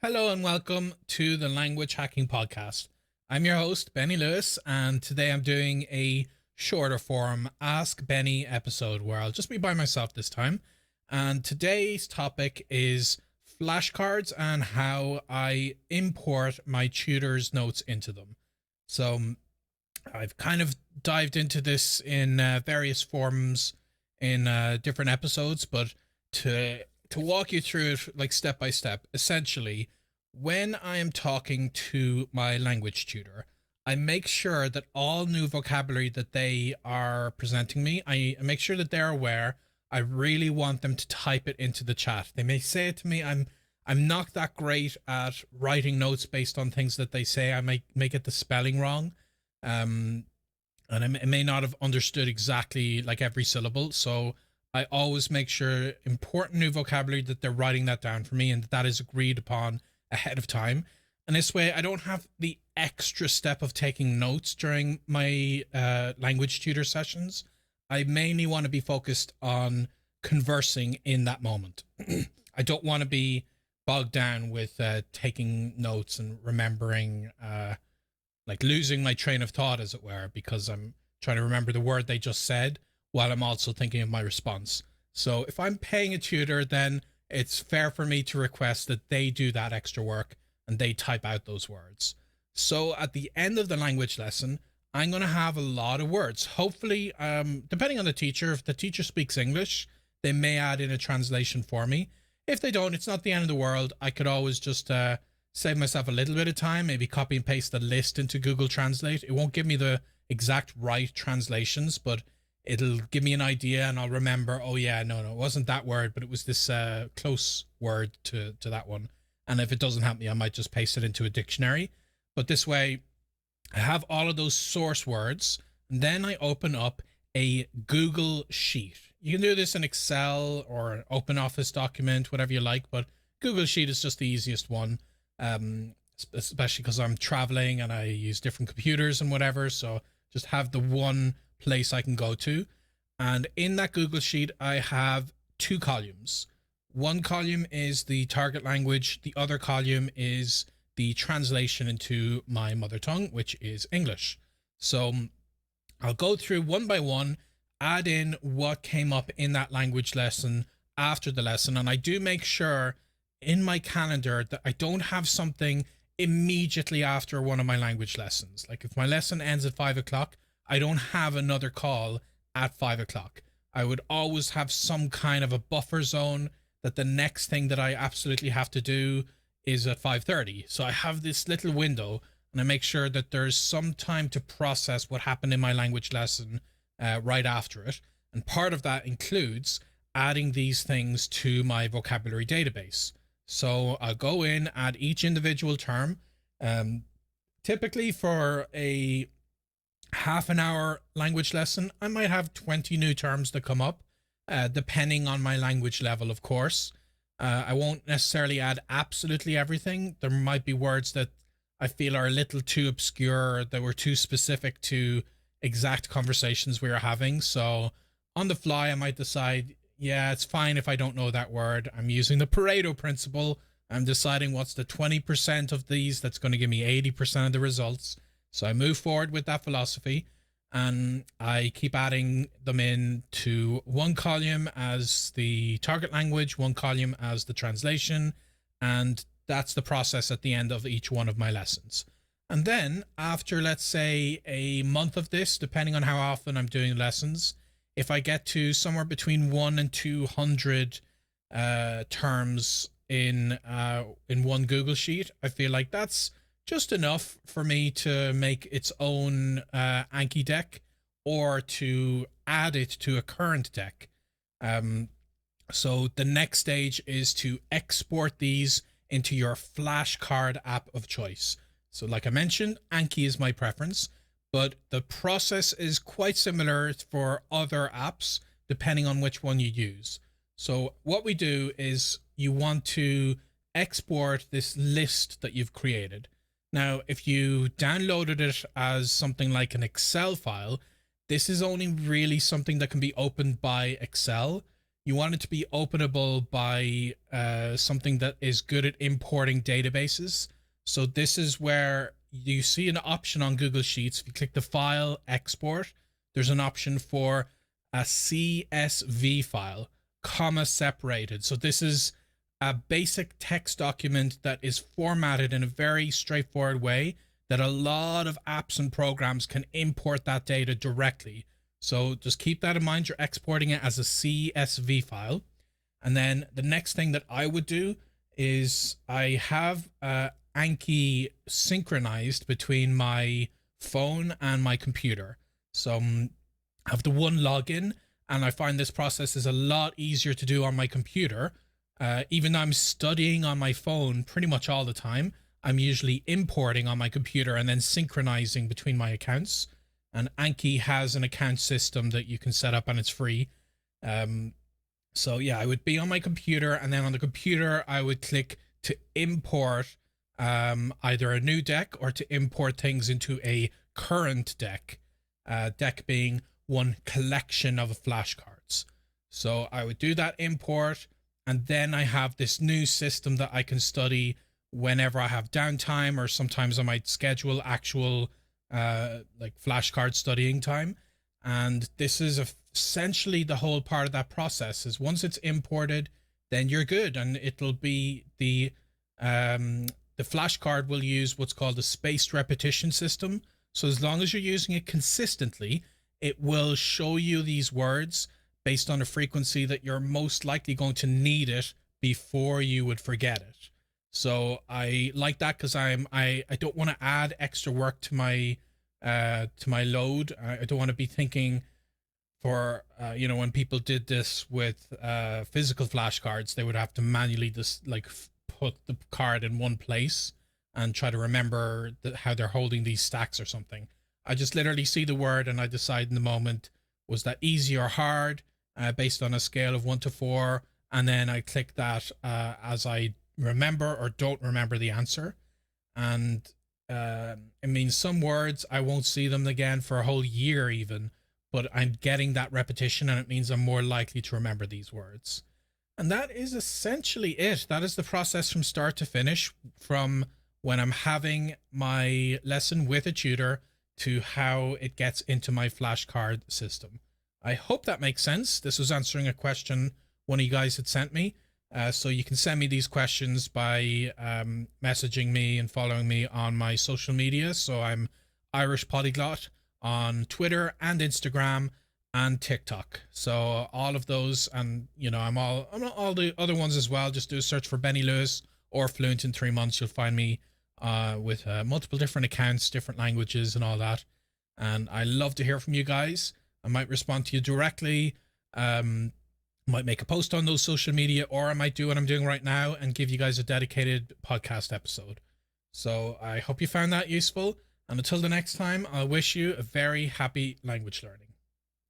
Hello and welcome to the Language Hacking Podcast. I'm your host, Benny Lewis, and today I'm doing a shorter form Ask Benny episode where I'll just be by myself this time. And today's topic is flashcards and how I import my tutor's notes into them. So I've kind of dived into this in various forms in different episodes, but to walk you through it like step by step, essentially, when I am talking to my language tutor, I make sure that all new vocabulary that they are presenting me, I make sure that they're aware. I really want them to type it into the chat. They may say it to me. I'm not that great at writing notes based on things that they say. I may get the spelling wrong. And I may not have understood exactly like every syllable. So I always make sure important new vocabulary that they're writing that down for me and that is agreed upon ahead of time. And this way I don't have the extra step of taking notes during my language tutor sessions. I mainly want to be focused on conversing in that moment. I don't want to be bogged down with taking notes and remembering, like losing my train of thought, as it were, because I'm trying to remember the word they just said while I'm also thinking of my response. So if I'm paying a tutor, then it's fair for me to request that they do that extra work and they type out those words. So at the end of the language lesson, I'm going to have a lot of words. Hopefully, depending on the teacher, if the teacher speaks English, they may add in a translation for me. If they don't, it's not the end of the world. I could always just save myself a little bit of time, maybe copy and paste the list into Google Translate. It won't give me the exact right translations, but it'll give me an idea and I'll remember, oh yeah, no, it wasn't that word, but it was this close word to that one. And if it doesn't help me, I might just paste it into a dictionary. But this way, I have all of those source words, and then I open up a Google Sheet. You can do this in Excel or an open office document, whatever you like, but Google Sheet is just the easiest one, especially because I'm traveling and I use different computers and whatever. So just have the one place I can go to. And in that Google Sheet, I have two columns. One column is the target language. The other column is the translation into my mother tongue, which is English. So I'll go through one by one, add in what came up in that language lesson after the lesson. And I do make sure in my calendar that I don't have something immediately after one of my language lessons. Like if my lesson ends at 5 o'clock, I don't have another call at 5 o'clock. I would always have some kind of a buffer zone that the next thing that I absolutely have to do is at 5:30. So I have this little window and I make sure that there's some time to process what happened in my language lesson right after it. And part of that includes adding these things to my vocabulary database. So I'll go in, add each individual term. Typically for a half an hour language lesson, I might have 20 new terms that come up, depending on my language level, of course. I won't necessarily add absolutely everything. There might be words that I feel are a little too obscure, that were too specific to exact conversations we are having. So on the fly, I might decide, yeah, it's fine if I don't know that word. I'm using the Pareto principle. I'm deciding what's the 20% of these that's going to give me 80% of the results. So I move forward with that philosophy and I keep adding them in to one column as the target language, one column as the translation. And that's the process at the end of each one of my lessons. And then after, let's say, a month of this, depending on how often I'm doing lessons, if I get to somewhere between 1 and 200 terms in one Google Sheet, I feel like that's just enough for me to make its own Anki deck or to add it to a current deck. So the next stage is to export these into your flashcard app of choice. So like I mentioned, Anki is my preference, but the process is quite similar for other apps depending on which one you use. So what we do is you want to export this list that you've created. Now, if you downloaded it as something like an Excel file, this is only really something that can be opened by Excel. you want it to be openable by something that is good at importing databases. So this is where you see an option on Google Sheets. If you click the file export, there's an option for a CSV file, comma separated. So this is a basic text document that is formatted in a very straightforward way that a lot of apps and programs can import that data directly. So just keep that in mind. You're exporting it as a CSV file. And then the next thing that I would do is I have Anki synchronized between my phone and my computer. So I have the one login, and I find this process is a lot easier to do on my computer. Even though I'm studying on my phone pretty much all the time, I'm usually importing on my computer and then synchronizing between my accounts. And Anki has an account system that you can set up, and it's free. So yeah, I would be on my computer, and then on the computer, I would click to import either a new deck or to import things into a current deck. Deck being one collection of flashcards. So I would do that import, and then I have this new system that I can study whenever I have downtime, or sometimes I might schedule actual like flashcard studying time. And this is essentially the whole part of that process. Is once it's imported, then you're good, and it'll be the flashcard will use what's called a spaced repetition system. So as long as you're using it consistently, it will show you these words based on a frequency that you're most likely going to need it before you would forget it. So I like that because I don't want to add extra work to my load. I don't want to be thinking for when people did this with physical flashcards, they would have to manually just like put the card in one place and try to remember how they're holding these stacks or something. I just literally see the word and I decide in the moment, was that easy or hard, based on a scale of 1 to 4, and then I click that as I remember or don't remember the answer. And it means some words I won't see them again for a whole year even, but I'm getting that repetition, and it means I'm more likely to remember these words. And that is essentially it. That is the process from start to finish, from when I'm having my lesson with a tutor to how it gets into my flashcard system. I hope that makes sense. This was answering a question one of you guys had sent me. So you can send me these questions by messaging me and following me on my social media. So I'm Irish Polyglot on Twitter and Instagram and TikTok. So all of those, and I'm all the other ones as well. Just do a search for Benny Lewis or Fluent in 3 months. You'll find me with multiple different accounts, different languages and all that. And I love to hear from you guys. I might respond to you directly. Might make a post on those social media, or I might do what I'm doing right now and give you guys a dedicated podcast episode. So I hope you found that useful. And until the next time, I wish you a very happy language learning.